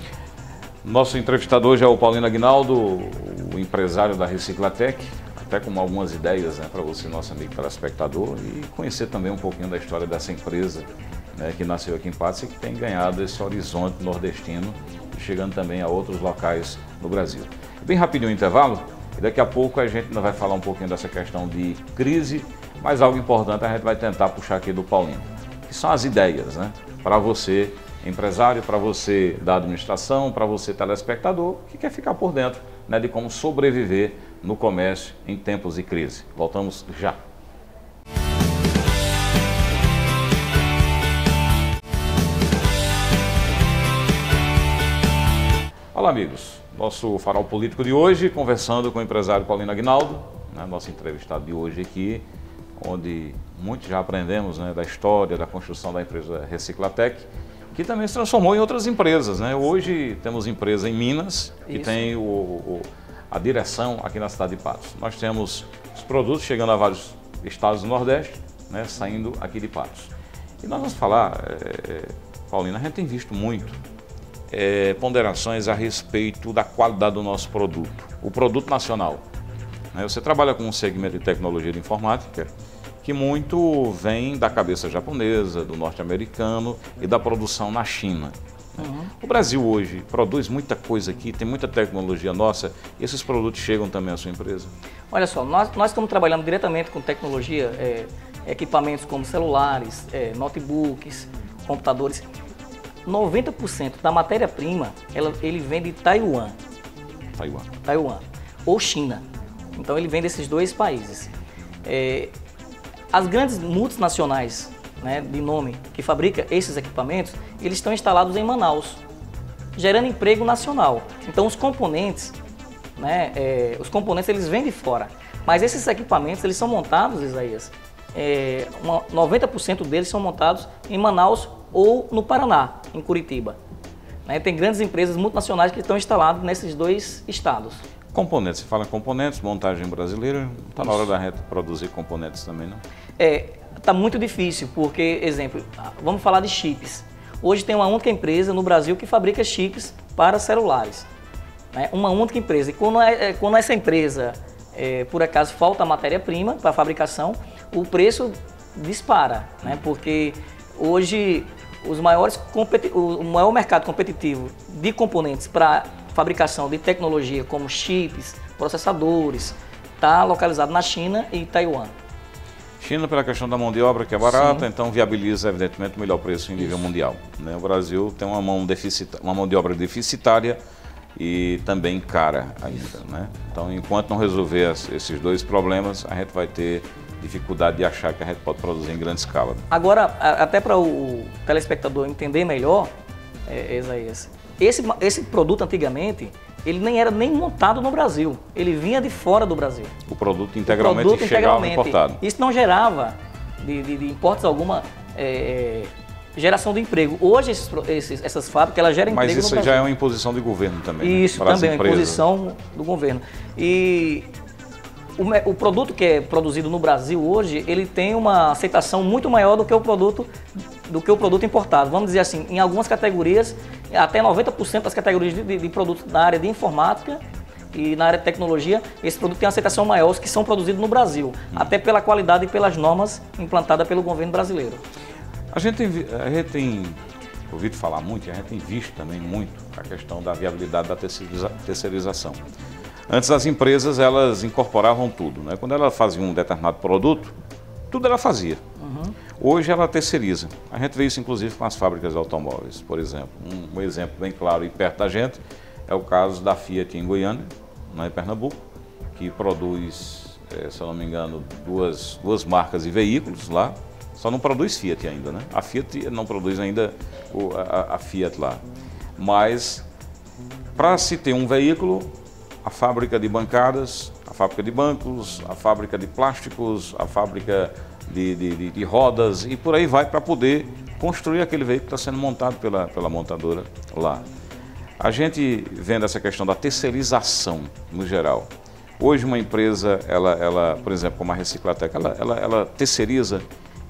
Nosso entrevistador hoje é o Paulino Aguinaldo, o empresário da Reciclatec, até com algumas ideias, né, para você, nosso amigo telespectador, e conhecer também um pouquinho da história dessa empresa, né, que nasceu aqui em Patos e que tem ganhado esse horizonte nordestino, chegando também a outros locais no Brasil. Bem rapidinho o intervalo. E daqui a pouco a gente ainda vai falar um pouquinho dessa questão de crise, mas algo importante a gente vai tentar puxar aqui do Paulinho, que são as ideias, né? Para você, empresário, para você da administração, para você telespectador, que quer ficar por dentro, né, de como sobreviver no comércio em tempos de crise. Voltamos já. Olá, amigos. Nosso farol político de hoje, conversando com o empresário Paulino Aguinaldo, né, nosso entrevistado de hoje aqui, onde muito já aprendemos, né, da história, da construção da empresa Reciclatec, que também se transformou em outras empresas. Né? Hoje temos empresa em Minas, que tem a direção aqui na cidade de Patos. Nós temos os produtos chegando a vários estados do Nordeste, né, saindo aqui de Patos. E nós vamos falar, Paulino, a gente tem visto muito ponderações a respeito da qualidade do nosso produto, o produto nacional. Você trabalha com um segmento de tecnologia de informática que muito vem da cabeça japonesa, do norte-americano e da produção na China. O Brasil hoje produz muita coisa aqui, tem muita tecnologia nossa, e esses produtos chegam também à sua empresa? Olha só, nós estamos trabalhando diretamente com tecnologia equipamentos como celulares, notebooks, computadores. 90% da matéria-prima ele vem de Taiwan ou China. Então ele vem desses dois países. As grandes multinacionais, né, de nome que fabricam esses equipamentos, eles estão instalados em Manaus, gerando emprego nacional. Então os componentes, né, eles vêm de fora. Mas esses equipamentos eles são montados, Isaías, 90% deles são montados em Manaus ou no Paraná, em Curitiba. Tem grandes empresas multinacionais que estão instaladas nesses dois estados. Componentes, você fala em componentes, montagem brasileira, não está na hora da gente produzir componentes também, não? Está muito difícil, porque, exemplo, vamos falar de chips. Hoje tem uma única empresa no Brasil que fabrica chips para celulares. Uma única empresa. E quando essa empresa, por acaso, falta matéria-prima para a fabricação, o preço dispara, né? Porque hoje o maior mercado competitivo de componentes para fabricação de tecnologia como chips, processadores, está localizado na China e Taiwan. China pela questão da mão de obra que é barata, Sim. Então viabiliza evidentemente o melhor preço em nível mundial, né? O Brasil tem uma mão de obra deficitária e também cara ainda, né? Então enquanto não resolver esses dois problemas, a gente vai ter dificuldade de achar que a gente pode produzir em grande escala. Agora, até para o telespectador entender melhor, Isaías, esse produto antigamente, ele nem era nem montado no Brasil, ele vinha de fora do Brasil. O produto integralmente chegava importado. Isso não gerava, de hipótese alguma, geração de emprego. Hoje essas fábricas, elas geram emprego no Brasil. Mas isso já é uma imposição de governo também. Isso também é uma imposição do governo. E o produto que é produzido no Brasil hoje, ele tem uma aceitação muito maior do que o produto importado. Vamos dizer assim, em algumas categorias, até 90% das categorias de produtos na área de informática e na área de tecnologia, esse produto tem uma aceitação maior, os que são produzidos no Brasil, até pela qualidade e pelas normas implantadas pelo governo brasileiro. A gente tem ouvido falar muito, e a gente tem visto também muito a questão da viabilidade da terceirização. Antes as empresas, elas incorporavam tudo, né? Quando ela fazia um determinado produto, tudo ela fazia. Uhum. Hoje ela terceiriza. A gente vê isso inclusive com as fábricas de automóveis, por exemplo. Um exemplo bem claro e perto da gente é o caso da Fiat em Goiânia, em Pernambuco, que produz, se eu não me engano, duas marcas de veículos lá. Só não produz Fiat ainda, né? A Fiat não produz ainda a Fiat lá. Mas para se ter um veículo, a fábrica de bancadas, a fábrica de bancos, a fábrica de plásticos, a fábrica de rodas e por aí vai para poder construir aquele veículo que está sendo montado pela montadora lá. A gente vendo essa questão da terceirização no geral. Hoje uma empresa, ela por exemplo, como a Reciclatec, ela terceiriza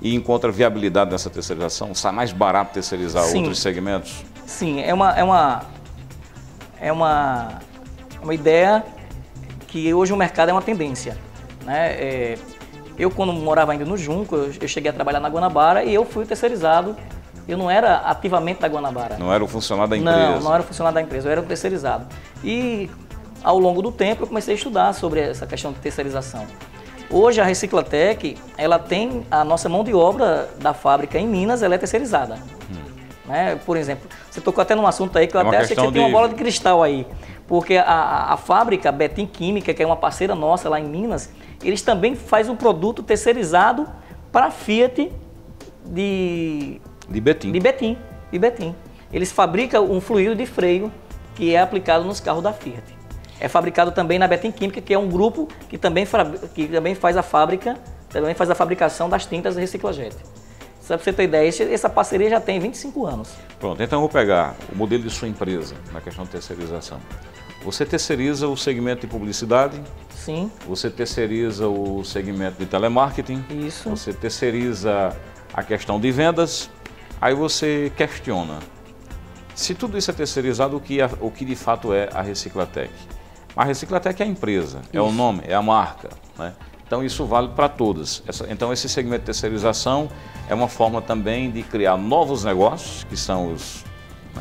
e encontra viabilidade nessa terceirização? Sai mais barato terceirizar outros segmentos? Sim, é uma ideia que hoje o mercado é uma tendência, né? Eu, quando morava ainda no Junco, eu cheguei a trabalhar na Guanabara e eu fui terceirizado. Eu não era ativamente da Guanabara. Não era o funcionário da empresa? Não era o funcionário da empresa, eu era um terceirizado. E, ao longo do tempo, eu comecei a estudar sobre essa questão de terceirização. Hoje, a Reciclatec, ela tem a nossa mão de obra da fábrica em Minas, ela é terceirizada. Né? Por exemplo, você tocou até num assunto aí que eu até achei que você tem uma bola de cristal aí. Porque a fábrica Betim Química, que é uma parceira nossa lá em Minas, eles também fazem um produto terceirizado para a Fiat de Betim. Eles fabricam um fluido de freio que é aplicado nos carros da Fiat. É fabricado também na Betim Química, que é um grupo que também faz a fabricação das tintas Reciclajet. Só para você ter ideia, essa parceria já tem 25 anos. Pronto, então eu vou pegar o modelo de sua empresa na questão de terceirização. Você terceiriza o segmento de publicidade? Sim. Você terceiriza o segmento de telemarketing? Isso. Você terceiriza a questão de vendas? Aí você questiona. Se tudo isso é terceirizado, o que de fato é a Reciclatec? A Reciclatec é a empresa, é o nome, é a marca, né? Então isso vale para todas. Então esse segmento de terceirização é uma forma também de criar novos negócios, que são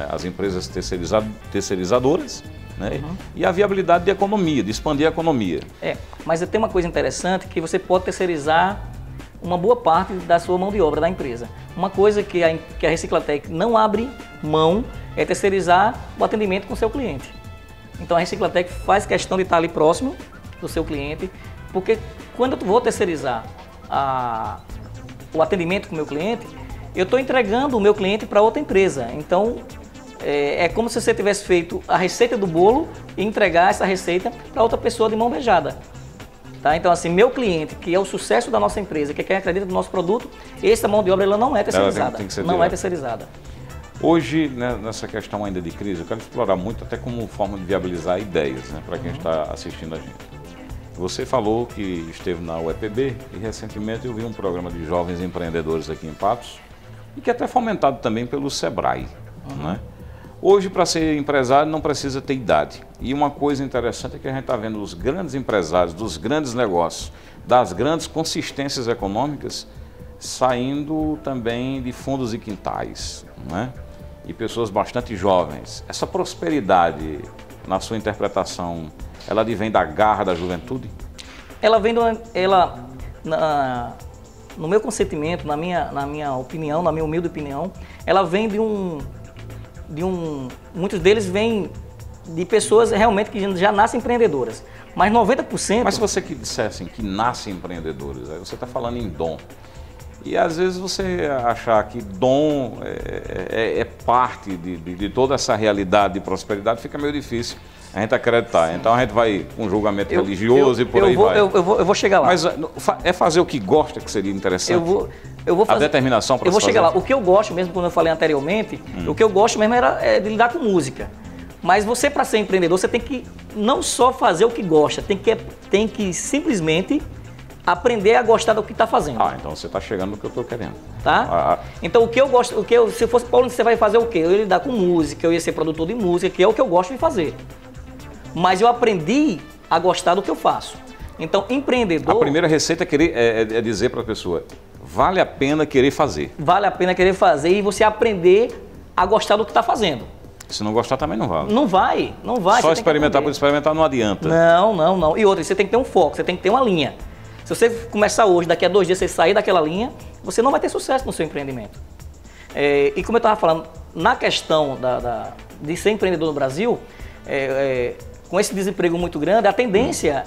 as empresas terceirizadoras, né? E a viabilidade de economia, de expandir a economia. Mas tem uma coisa interessante que você pode terceirizar uma boa parte da sua mão de obra da empresa. Uma coisa que a Reciclatec não abre mão é terceirizar o atendimento com o seu cliente. Então a Reciclatec faz questão de estar ali próximo do seu cliente, porque quando eu vou terceirizar o atendimento com o meu cliente, eu estou entregando o meu cliente para outra empresa. Então é como se você tivesse feito a receita do bolo e entregar essa receita para outra pessoa de mão beijada. Tá? Então, assim, meu cliente, que é o sucesso da nossa empresa, que é quem acredita no nosso produto, essa mão de obra ela não é terceirizada. Tem que ser não é terceirizada. Hoje, né, nessa questão ainda de crise, eu quero explorar muito até como forma de viabilizar ideias, né, para quem está assistindo a gente. Você falou que esteve na UEPB e recentemente eu vi um programa de jovens empreendedores aqui em Patos e que é até fomentado também pelo Sebrae. Né? Hoje, para ser empresário, não precisa ter idade. E uma coisa interessante é que a gente está vendo os grandes empresários, dos grandes negócios, das grandes consistências econômicas, saindo também de fundos e quintais, né? E pessoas bastante jovens. Essa prosperidade, na sua interpretação, ela advém da garra da juventude? Ela vem no meu consentimento, na minha opinião, na minha humilde opinião, ela vem muitos deles vêm de pessoas realmente que já nascem empreendedoras. Mas 90%... Mas se você que dissesse que nascem empreendedores, aí você está falando em dom. E às vezes você achar que dom é parte de toda essa realidade de prosperidade, fica meio difícil a gente acreditar. Sim. Então a gente vai com um julgamento religioso e por aí vai. Eu vou chegar lá. Mas é fazer o que gosta que seria interessante? Eu vou fazer, a determinação para eu vou chegar lá. O que eu gosto mesmo, como eu falei anteriormente, o que eu gosto mesmo é de lidar com música. Mas você, para ser empreendedor, você tem que não só fazer o que gosta, tem que simplesmente aprender a gostar do que está fazendo. Então você está chegando no que eu estou querendo. Tá? Então o que eu gosto, se fosse Paulo, você vai fazer o quê? Eu ia lidar com música, eu ia ser produtor de música, que é o que eu gosto de fazer. Mas eu aprendi a gostar do que eu faço. Então, empreendedor... A primeira receita é dizer para a pessoa, vale a pena querer fazer. Vale a pena querer fazer e você aprender a gostar do que está fazendo. Se não gostar também não vale. Não vai. Só experimentar por experimentar não adianta. Não. E outra, você tem que ter um foco, você tem que ter uma linha. Se você começar hoje, daqui a 2 dias você sair daquela linha, você não vai ter sucesso no seu empreendimento. E como eu estava falando, na questão de ser empreendedor no Brasil, com esse desemprego muito grande, a tendência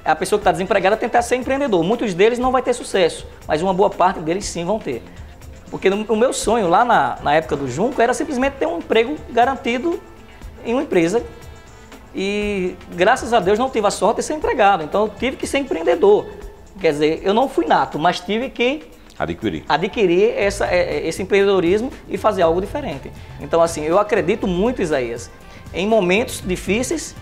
a pessoa que está desempregada tentar ser empreendedor. Muitos deles não vai ter sucesso, mas uma boa parte deles sim vão ter. Porque o meu sonho lá na época do Junco era simplesmente ter um emprego garantido em uma empresa. E graças a Deus não tive a sorte de ser empregado, então eu tive que ser empreendedor. Quer dizer, eu não fui nato, mas tive que adquirir esse empreendedorismo e fazer algo diferente. Então assim, eu acredito muito, Isaías, em momentos difíceis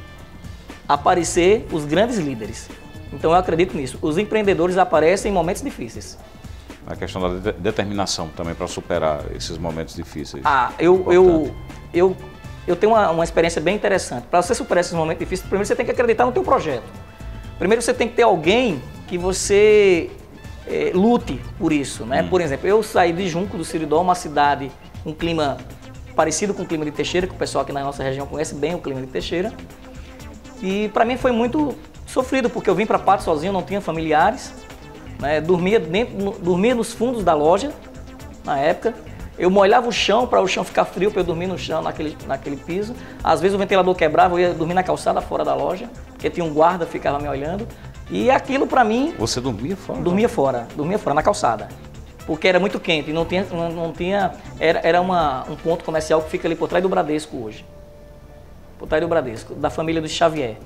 aparecer os grandes líderes. Então eu acredito nisso, os empreendedores aparecem em momentos difíceis. A questão da determinação também para superar esses momentos difíceis. Eu tenho uma experiência bem interessante. Para você superar esses momentos difíceis, primeiro você tem que acreditar no teu projeto. Primeiro você tem que ter alguém que você lute por isso, né? Por exemplo, eu saí de Junco do Siridó, uma cidade com um clima parecido com o clima de Teixeira, que o pessoal aqui na nossa região conhece bem o clima de Teixeira. E para mim foi muito sofrido, porque eu vim para Patos sozinho, não tinha familiares, né? Dormia nos fundos da loja, na época. Eu molhava o chão para o chão ficar frio, para eu dormir no chão, naquele piso. Às vezes o ventilador quebrava, eu ia dormir na calçada fora da loja, porque tinha um guarda que ficava me olhando. E aquilo para mim... Você dormia fora? Dormia fora, na calçada. Porque era muito quente, não tinha era um ponto comercial que fica ali por trás do Bradesco hoje. Por trás do Bradesco, da família do Xavier.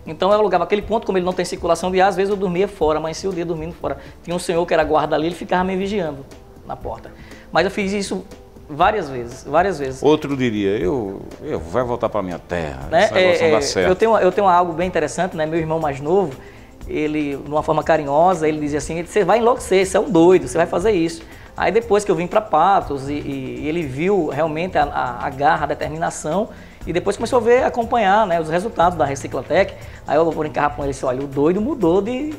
Então eu alugava aquele ponto, como ele não tem circulação de ar, às vezes eu dormia fora, amanhecia o dia dormindo fora. Tinha um senhor que era guarda ali, ele ficava me vigiando na porta. Mas eu fiz isso várias vezes. Outro diria, eu vou voltar para minha terra, esse negócio não dá certo. Eu tenho algo bem interessante, né? Meu irmão mais novo, ele, de uma forma carinhosa, ele dizia assim, você vai enlouquecer, você é um doido, você vai fazer isso. Aí depois que eu vim para Patos e ele viu realmente a garra, a determinação, e depois começou a acompanhar, né, os resultados da Reciclatec. Aí eu vou brincar com ele e disse, olha, o doido mudou de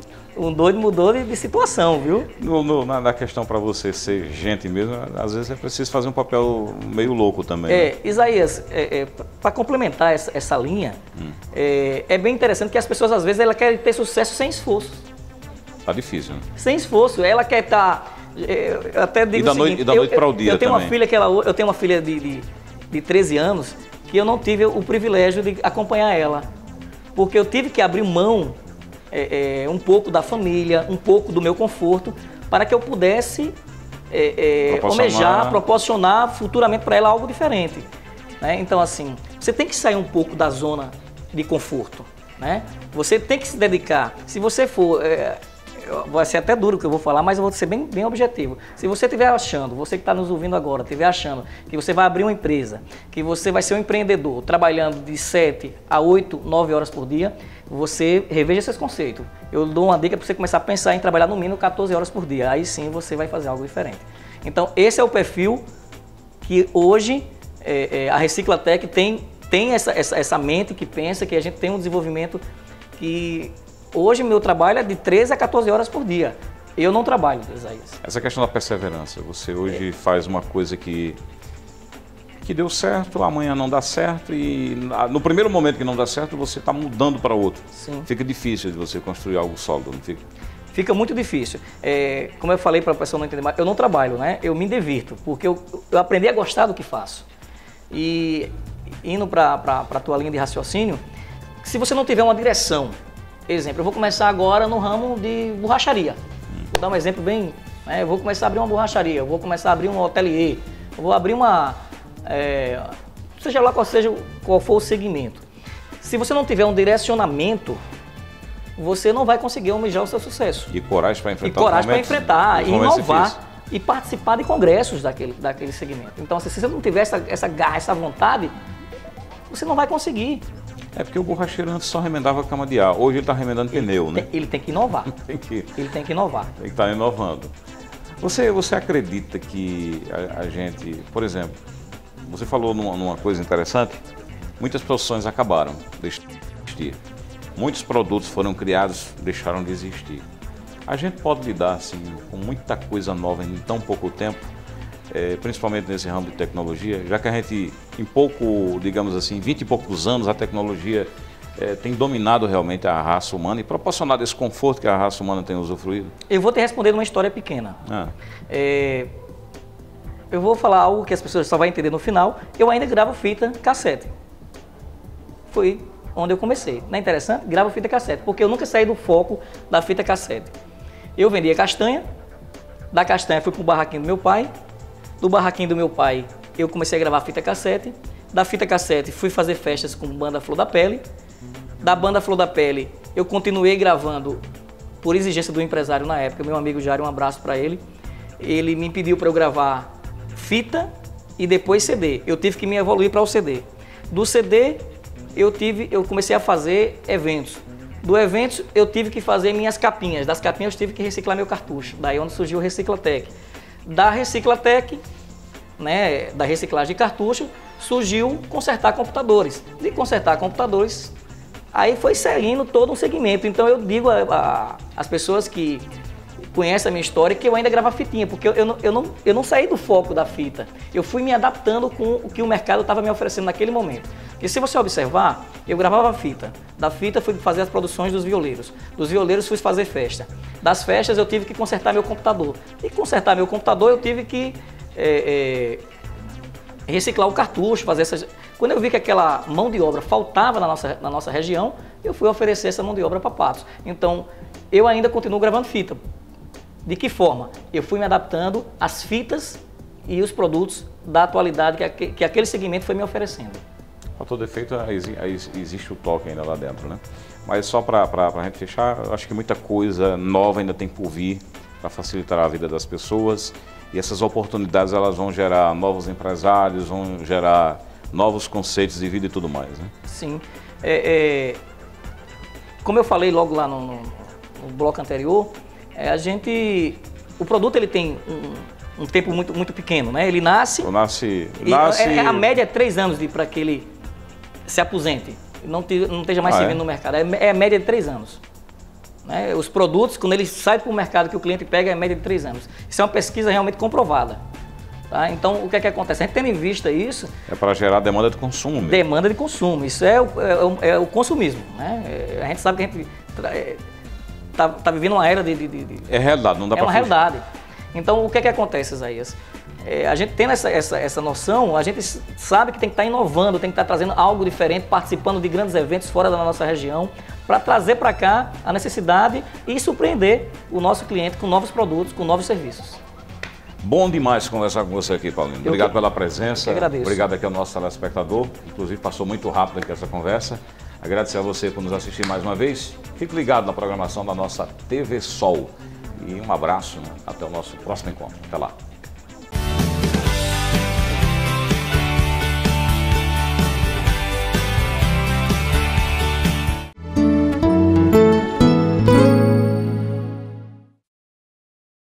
situação, viu? Na questão para você ser gente mesmo, às vezes é preciso fazer um papel meio louco também. Isaías, para complementar essa linha, é bem interessante que as pessoas às vezes elas querem ter sucesso sem esforço. Tá difícil, né? Sem esforço. Ela quer estar... Eu até digo e da noite para o dia eu tenho também. Uma filha eu tenho uma filha de 13 anos que eu não tive o privilégio de acompanhar ela. Porque eu tive que abrir mão um pouco da família, um pouco do meu conforto, para que eu pudesse proporcionar futuramente para ela algo diferente. Né? Então, assim, você tem que sair um pouco da zona de conforto. Né? Você tem que se dedicar. Se você for... vai ser até duro o que eu vou falar, mas eu vou ser bem objetivo. Se você estiver achando, você que está nos ouvindo agora, estiver achando que você vai abrir uma empresa, que você vai ser um empreendedor, trabalhando de 7 a 8, 9 horas por dia, você reveja esses conceitos. Eu dou uma dica para você começar a pensar em trabalhar no mínimo 14 horas por dia. Aí sim você vai fazer algo diferente. Então, esse é o perfil que hoje a Reciclatec tem essa mente que pensa que a gente tem um desenvolvimento que... Hoje, meu trabalho é de 13 a 14 horas por dia. Eu não trabalho, Isaías. Essa questão da perseverança. Você hoje faz uma coisa que deu certo, amanhã não dá certo e no primeiro momento que não dá certo, você está mudando para outro. Sim. Fica difícil de você construir algo sólido, não fica? Fica muito difícil. Como eu falei para a pessoa não entender mais, eu não trabalho, né? Eu me divirto, porque eu aprendi a gostar do que faço. E indo para a tua linha de raciocínio, se você não tiver uma direção... Exemplo, eu vou começar agora no ramo de borracharia. Vou dar um exemplo bem... eu vou começar a abrir uma borracharia, eu vou começar a abrir um ateliê, eu vou abrir uma... seja lá qual for o segmento. Se você não tiver um direcionamento, você não vai conseguir almejar o seu sucesso. E coragem para enfrentar. E coragem para enfrentar, e inovar, e participar de congressos daquele segmento. Então, se você não tiver essa garra, essa vontade, você não vai conseguir. É porque o borracheiro antes só remendava a cama de ar. Hoje ele está remendando pneu, né? Ele tem que inovar. Ele tem que inovar. Tem que estar inovando. Você acredita que a gente... Por exemplo, você falou numa coisa interessante. Muitas profissões acabaram, deixaram de existir. Muitos produtos foram criados, deixaram de existir. A gente pode lidar assim, com muita coisa nova em tão pouco tempo, principalmente nesse ramo de tecnologia, já que a gente, em pouco, digamos assim, 20 e poucos anos, a tecnologia tem dominado realmente a raça humana e proporcionado esse conforto que a raça humana tem usufruído? Eu vou te responder numa história pequena. Eu vou falar algo que as pessoas só vão entender no final. Eu ainda gravo fita cassete. Foi onde eu comecei. Não é interessante? Gravo fita cassete, porque eu nunca saí do foco da fita cassete. Eu vendia castanha, da castanha fui para o barraquinho do meu pai, do barraquinho do meu pai eu comecei a gravar fita cassete, da fita cassete fui fazer festas com banda Flor da Pele, da banda Flor da Pele eu continuei gravando por exigência do empresário na época, meu amigo Jário, um abraço para ele, ele me pediu para eu gravar fita e depois CD, eu tive que me evoluir para o CD. Do CD eu comecei a fazer eventos. Do evento eu tive que fazer minhas capinhas. Das capinhas eu tive que reciclar meu cartucho. Daí onde surgiu o Reciclatec. Da Reciclatec, né, da reciclagem de cartucho, surgiu consertar computadores. De consertar computadores, aí foi seguindo todo um segmento. Então eu digo às pessoas que conhecem a minha história que eu ainda gravo fitinha, porque eu não saí do foco da fita. Eu fui me adaptando com o que o mercado estava me oferecendo naquele momento. Porque se você observar, eu gravava fita. Da fita fui fazer as produções dos violeiros. Dos violeiros fui fazer festa. Das festas eu tive que consertar meu computador. E consertar meu computador eu tive que reciclar o cartucho, fazer essas... Quando eu vi que aquela mão de obra faltava na nossa região, eu fui oferecer essa mão de obra para Patos. Então, eu ainda continuo gravando fita. De que forma? Eu fui me adaptando às fitas e os produtos da atualidade que aquele segmento foi me oferecendo. Para todo efeito, existe o toque ainda lá dentro, né? Mas só para a gente fechar, eu acho que muita coisa nova ainda tem por vir para facilitar a vida das pessoas e essas oportunidades elas vão gerar novos empresários, vão gerar novos conceitos de vida e tudo mais, né? Sim. Como eu falei logo lá no bloco anterior, o produto ele tem um tempo muito pequeno, né? Ele nasce... A média é 3 anos para que ele se aposente, não esteja mais servindo no mercado. É a média de 3 anos. Né? Os produtos, quando eles saem para o mercado que o cliente pega, é a média de 3 anos. Isso é uma pesquisa realmente comprovada. Tá? Então, o que é que acontece? A gente tendo em vista isso... É para gerar demanda de consumo mesmo. Demanda de consumo. Isso é o consumismo. Né? A gente sabe que tá vivendo uma era É realidade, não dá É para uma realidade. Então, o que é que acontece, Isaías? A gente tendo essa noção, a gente sabe que tem que estar inovando, tem que estar trazendo algo diferente, participando de grandes eventos fora da nossa região, para trazer para cá a necessidade e surpreender o nosso cliente com novos produtos, com novos serviços. Bom demais conversar com você aqui, Paulino. Obrigado pela presença. Eu agradeço. Obrigado aqui ao nosso telespectador. Inclusive, passou muito rápido aqui essa conversa. Agradecer a você por nos assistir mais uma vez. Fique ligado na programação da nossa TV Sol. E um abraço, né? Até o nosso próximo encontro. Até lá.